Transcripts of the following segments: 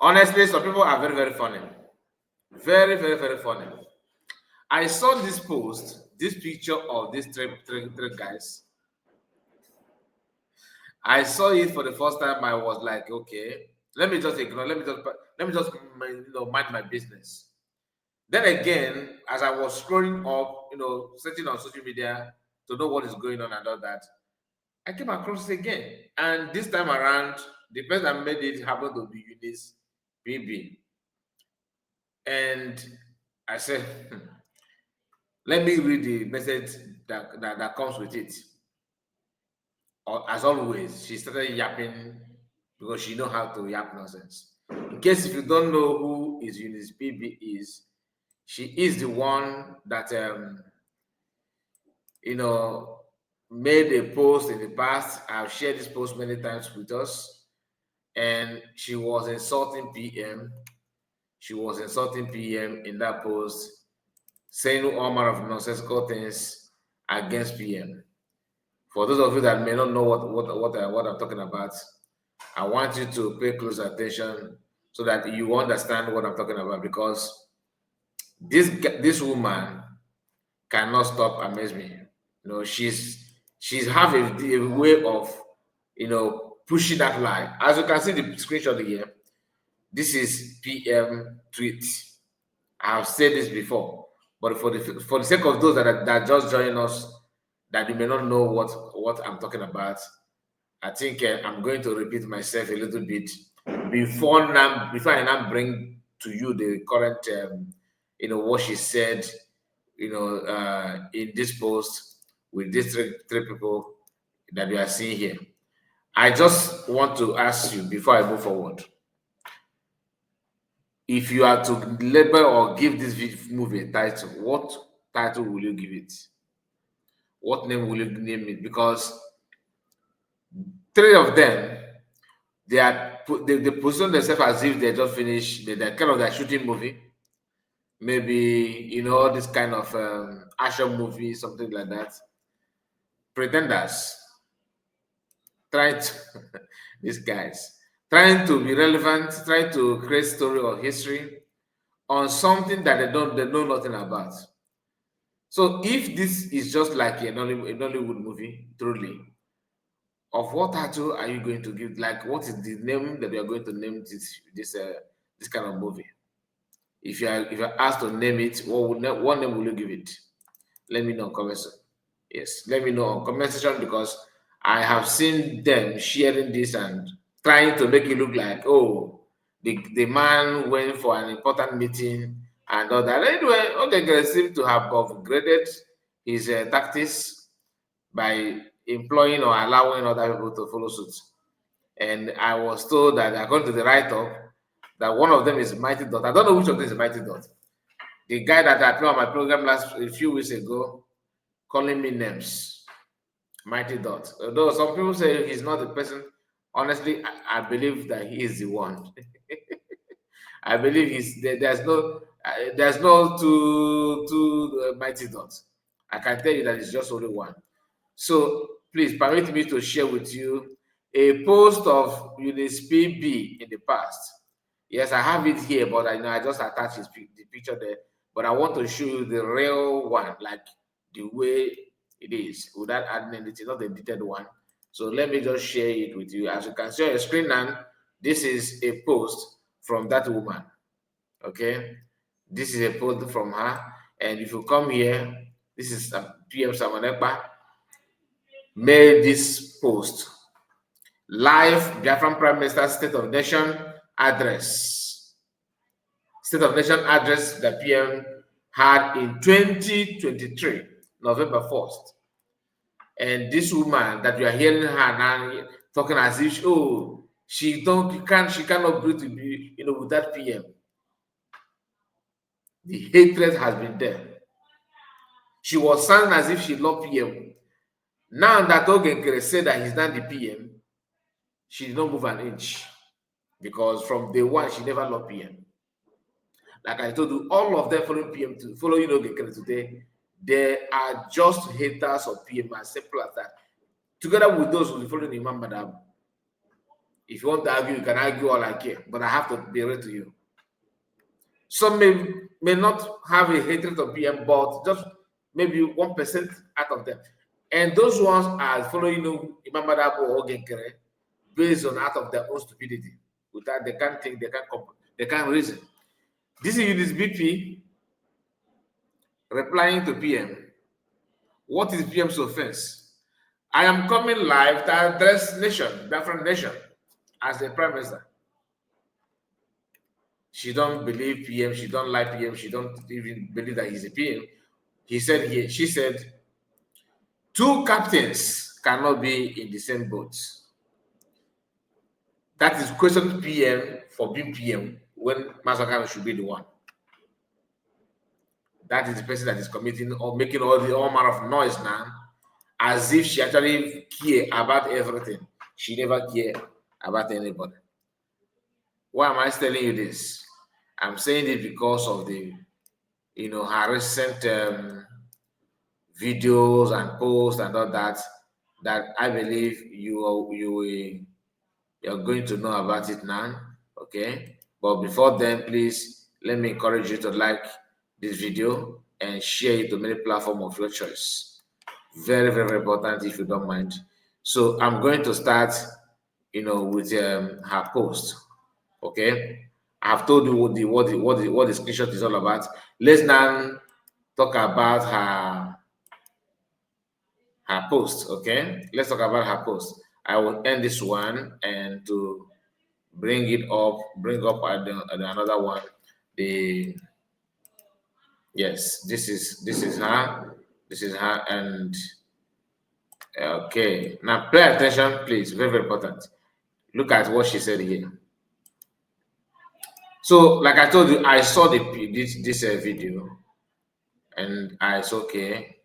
Honestly, some people are very, very funny. Very, very, very funny. I saw this post, this picture of these three guys. I saw it for the first time. I was like, okay, let me just ignore. Let me just mind my business. Then again, as I was scrolling up, searching on social media to know what is going on and all that, I came across it again. And this time around, the person that made it happened to be EUNICE BB. And I said, let me read the message that comes with it. As always, she started yapping because she know how to yap nonsense. In case if you don't know who is EUNICE BB is, she is the one that made a post in the past. I've shared this post many times with us, and she was insulting PM. She was insulting PM in that post, saying all manner of nonsensical things against PM. For those of you that may not know what I'm talking about, I want you to pay close attention so that you understand what I'm talking about, because this woman cannot stop amaze me. She's have a way of pushing that line. As you can see the screenshot here, this is PM tweet. I have said this before, but for the sake of those that just join us, that you may not know what I'm talking about, I think I'm going to repeat myself a little bit before I now bring to you the current what she said in this post with these three people that we are seeing here. I just want to ask you before I move forward, if you are to label or give this movie a title, what title will you give it? What name will you name it? Because three of them, they position themselves as if they just finished they're kind of their shooting movie. Maybe this kind of action movie, something like that. Pretenders, trying to these guys trying to be relevant, trying to create story or history on something that they know nothing about. So if this is just like a Nollywood movie, truly, of what title are you going to give? Like, what is the name that you are going to name this kind of movie? If you're asked to name it, what name will you give it? Let me know in comment section. Yes, let me know on comment section, because I have seen them sharing this and trying to make it look like, oh, the man went for an important meeting and all that. Anyway, Nkere seems to have upgraded his tactics by employing or allowing other people to follow suit. And I was told that according to the write-up, that one of them is Mighty Dot. I don't know which of them is Mighty Dot. The guy that I played on my program a few weeks ago, calling me names, Mighty Dot. Although some people say he's not the person, honestly, I believe that he is the one. I believe there's no two Mighty Dots. I can tell you that it's just only one. So please permit me to share with you a post of EUNICE BB in the past. Yes, I have it here, but I just attached the picture there. But I want to show you the real one, like the way it is, without adding anything, not the edited one. So let me just share it with you. As you can see on your screen now, this is a post from that woman. Okay, this is a post from her. And if you come here, this is PM Samanekpa made this post. Live Biafran Prime Minister State of Nation address. State of Nation address that PM had in 2023, November 1st. And this woman that you are hearing her now talking as if she cannot breathe to be with that PM. The hatred has been there. She was sounding as if she loved PM. Now that Nkere said that he's not the PM, she did not move an inch, because from day one she never loved PM. Like I told you, all of them following PM following Nkere today, they are just haters of PM, as simple as that. Together with those who follow Imam Madam. If you want to argue, you can argue all I care, but I have to be real to you. Some may not have a hatred of PM, but just maybe 1% out of them. And those ones are following Imam Madabo or Nkere based on out of their own stupidity. Without they can't think, they can't reason. This is UNICE BP replying to PM. What is PM's offense? I am coming live to address different nation, as the prime minister. She don't believe PM, she don't like PM, she don't even believe that he's a PM. She said, two captains cannot be in the same boat. That is question PM for being PM when Masakano should be the one. That is the person that is committing or making all manner of noise now, as if she actually care about everything. She never care about anybody. Why am I telling you this? I'm saying it because of the, her recent videos and posts and all that. That I believe you're going to know about it now. Okay, but before then, please let me encourage you to like this video and share it to many platforms of your choice. Very, very important if you don't mind. So I'm going to start, with her post. Okay, I have told you what the screenshot is all about. Let's now talk about her post. Okay, let's talk about her post. I will end this one and to bring up another one. Yes, this is her. This is her, and okay. Now pay attention, please. Very, very important. Look at what she said here. So, like I told you, I saw this video, and I said, okay.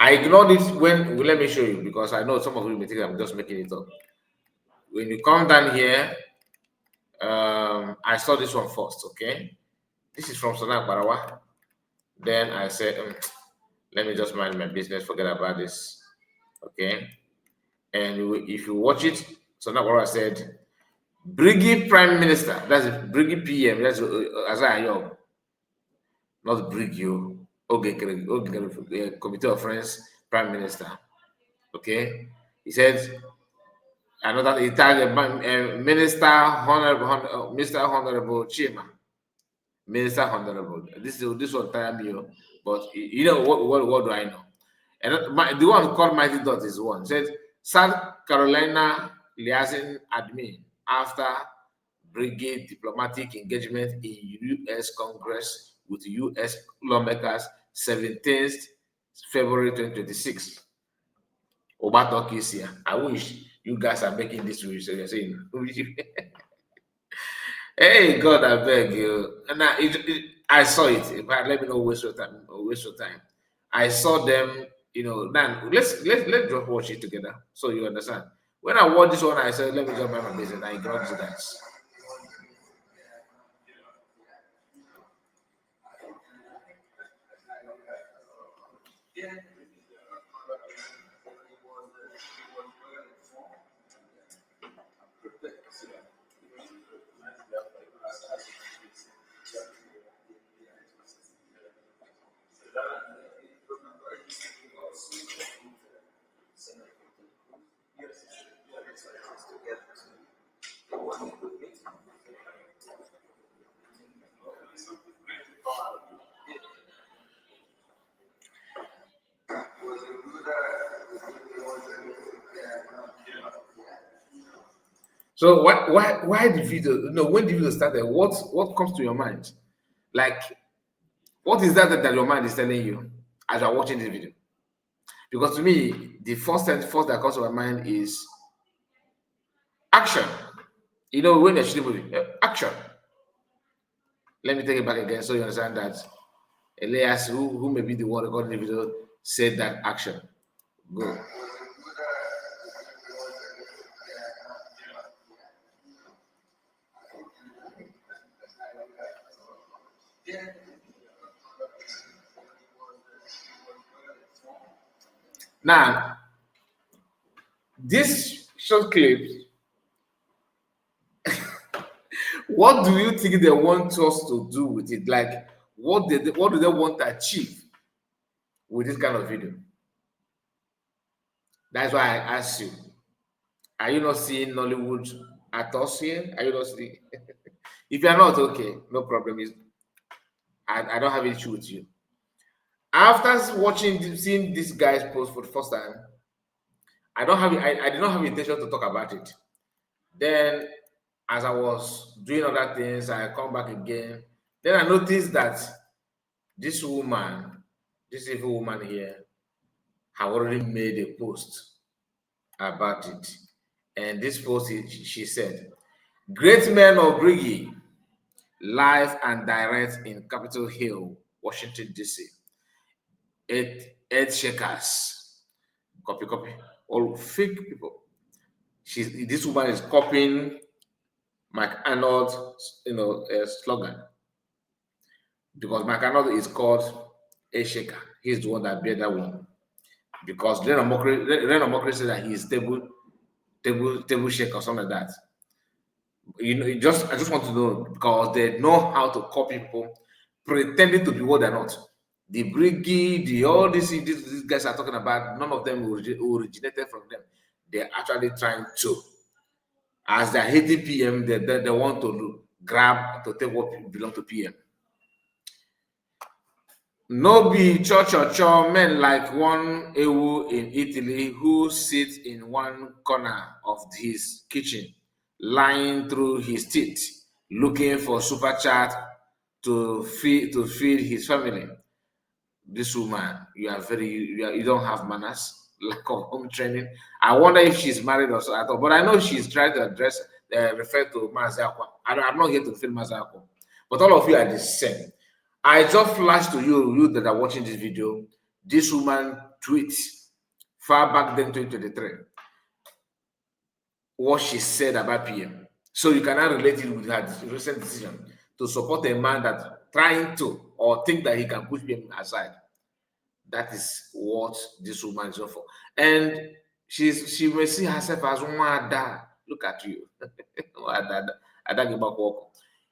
I ignored it when. Let me show you because I know some of you may think I'm just making it up. When you come down here, I saw this one first. Okay, this is from Sonak Barawa. Then I said, let me just mind my business, forget about this. Okay. And if you watch it, Sonak Barawa said, Briggy Prime Minister, that's Briggy PM, that's Azayo, not Briggy, okay, Committee of Friends Prime Minister. Okay. He said, another Italian Minister Honorable, Mr. Honorable Chima. Minister Honorable. This one time you, but what do I know? And the one called Mighty Dot is one. Said South Carolina liaison admin after brigade diplomatic engagement in U.S. Congress with U.S. lawmakers 17th February 2026. Obato here. I wish you guys are making this research. So you're saying, hey God, I beg you. And I saw it. In fact, let me not waste your time. I saw them. Now let's just watch it together so you understand. When I watched this one, I said, let me just mind my business. I ignored these guys. So why the video? No, when the video started, what comes to your mind? Like, what is that your mind is telling you as you're watching this video? Because to me, the first that comes to my mind is action. When they're shooting movie, action. Let me take it back again so you understand that Elias, who may be the one recording the video, said that action. Go. Now, this short clip What do you think they want us to do with it? Like, what do they want to achieve with this kind of video? That's why I asked you. Are you not seeing Nollywood actors here? Are you not seeing? If you are not, okay, no problem. I don't have issue with you. After seeing this guy's post for the first time, I did not have intention to talk about it. Then, as I was doing other things, I come back again. Then I noticed that this woman, this evil woman here, have already made a post about it. And this post, she said, "Great men of Briggy, live and direct in Capitol Hill, Washington, D.C. Earth shakers, copy, all fake people." This woman is copying Mike Arnold's, slogan, because Mike Arnold is called a shaker. He's the one that bear that one. Because Renan Mokri said that he is table shaker or something like that. I just want to know, because they know how to copy people pretending to be what they're not. The Briggy, all these guys are talking about, none of them originated from them. They're actually trying to, as they're hating PM, they want to grab to take what belong to PM. No be cho men like one Ewu in Italy who sits in one corner of his kitchen, lying through his teeth, looking for super chat to feed his family. This woman, you don't have manners, lack of home training. I wonder if she's married or so at all. But I know she's trying to refer to Mazakwa. I'm not here to defend Mazakwa, but all of you are the same. I just flashed to you that are watching this video, this woman tweets far back then, 2023, what she said about PM. So you cannot relate it with her recent decision to support a man that trying to or think that he can push PM aside. That is what this woman is for. And she may see herself as Wada. Look at you.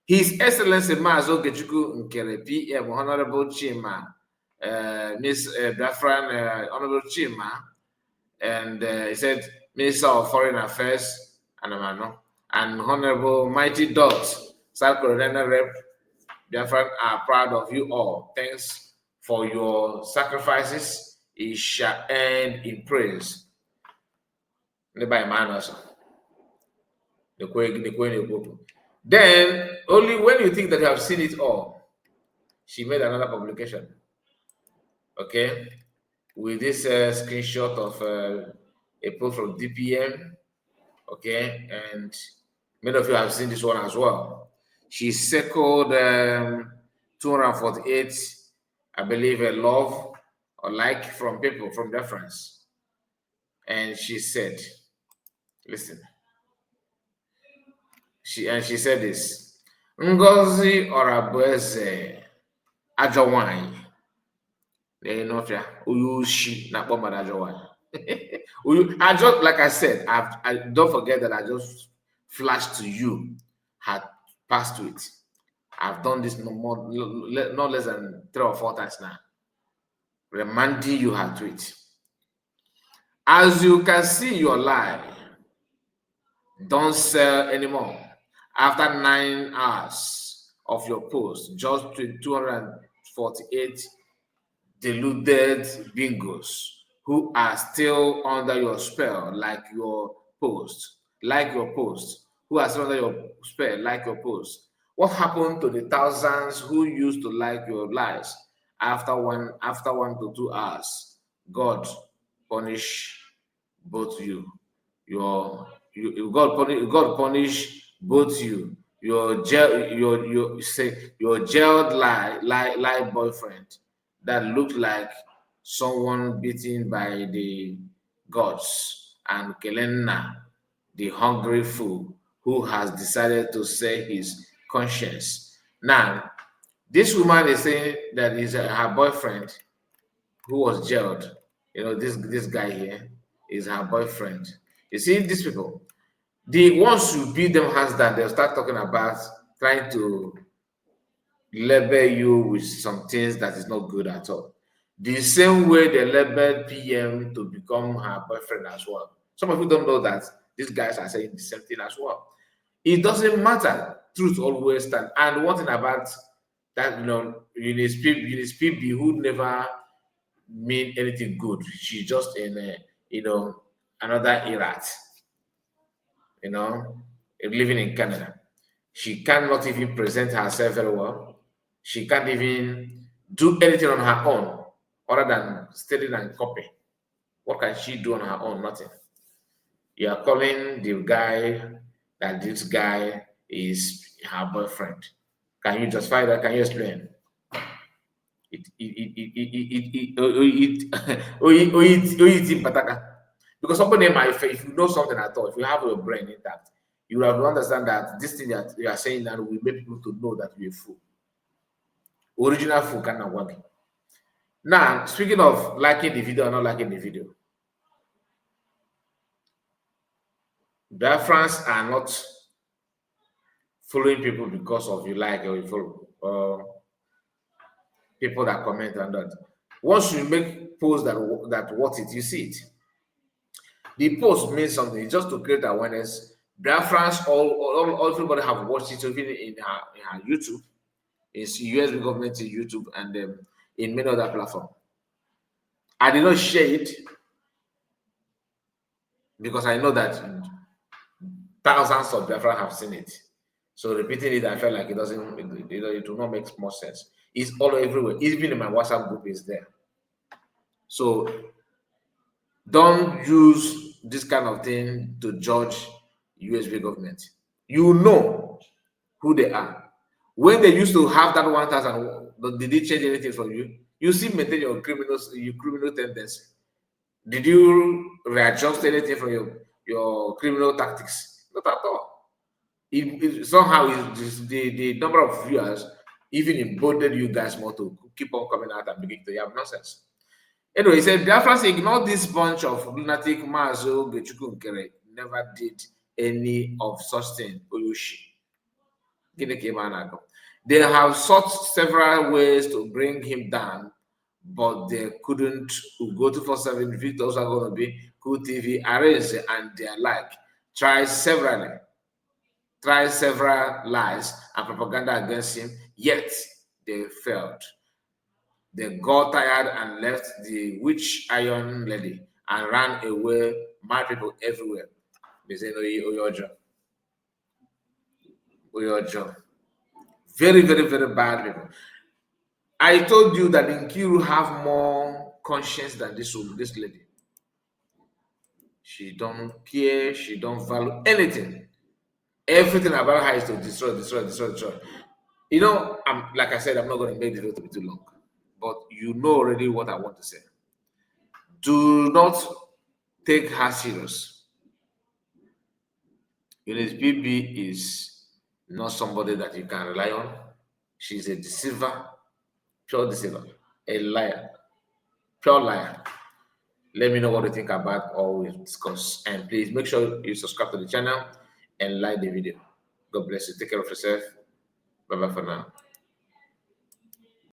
His Excellency Mazo Gechuku Nkere, PM, Honorable Chima, Miss Biafran, Honorable Chima, and he said, Minister of Foreign Affairs, and Honorable Mighty Dot, South Carolina Rep, Biafran are proud of you all. Thanks for your sacrifices. It shall end in praise. Then, only when you think that you have seen it all, she made another publication. Okay, with this screenshot of a post from DPM. Okay, and many of you have seen this one as well. She circled 248, I believe, a love or like from people from reference. And she said, listen. She said this. Ngozi Orabueze Ajawai. I just, like I said, I don't forget that I just flashed to you, had passed to it. I've done this not less than 3 or 4 times now, reminding you how to it. As you can see your lie, don't sell anymore. After 9 hours of your post, just 248 deluded bingos who are still under your spell, like your post, who are still under your spell, like your post. What happened to the thousands who used to like your lies after 1 to 2 hours? God punish both you. God punish both you. Your jailed lie boyfriend that looked like someone beaten by the gods, and Kelena, the hungry fool who has decided to sell his conscience. Now, this woman is saying that is her boyfriend who was jailed. This guy here is her boyfriend. You see, these people, once you beat them hands down, they'll start talking about trying to label you with some things that is not good at all. The same way they labeled PM to become her boyfriend as well. Some of you don't know that these guys are saying the same thing as well. It doesn't matter. Truth always stand. And one thing about that, Eunice PB, who never mean anything good. She's just in another erat, living in Canada. She cannot even present herself very well. She can't even do anything on her own other than studying and copy. What can she do on her own? Nothing. You are calling the guy that this guy is her boyfriend. Can you justify that? Can you explain? Because somebody might, if you know something at all, if you have your brain intact, you have to understand that this thing that you are saying now will make people to know that you're a fool. Original fool cannot work. Now, speaking of liking the video or not liking the video, Biafrans are not following people because of you like or you follow. People that comment on that. Once you make posts that what it, you see it. The post means something just to create awareness. Biafrans, all everybody have watched it even in her YouTube. It's US government in YouTube and in many other platforms. I did not share it because I know that thousands of Biafrans have seen it. So repeating it, I felt like it will not make more sense. It's all everywhere. Even in my WhatsApp group is there. So don't use this kind of thing to judge USB government. You know who they are. When they used to have that 1,000, did it change anything for you? You still maintain your criminal tendency. Did you readjust anything from your criminal tactics? Not at all. Somehow the number of viewers even emboldened you guys more to keep on coming out and begin to have nonsense. Anyway, he said, Biafrans ignore this bunch of lunatic Mazo Nkere never did any of such things. They have sought several ways to bring him down, but they couldn't. Go to 47 Victors are going to be Cool TV, Arrange, and their like. Try several lies and propaganda against him, yet they failed. They got tired and left the witch iron lady and ran away, mad people everywhere. They say, Oyojo. Very, very, very bad people. I told you that Nkere have more conscience than this lady. She don't care, she don't value anything. Everything about her is to destroy. Like I said, I'm not going to make the video to be too long. But you know already what I want to say. Do not take her serious. Eunice BB is not somebody that you can rely on. She's a deceiver, pure deceiver, a liar, pure liar. Let me know what you think about all we discuss. And please make sure you subscribe to the channel and like the video. God bless you. Take care of yourself. Bye-bye for now.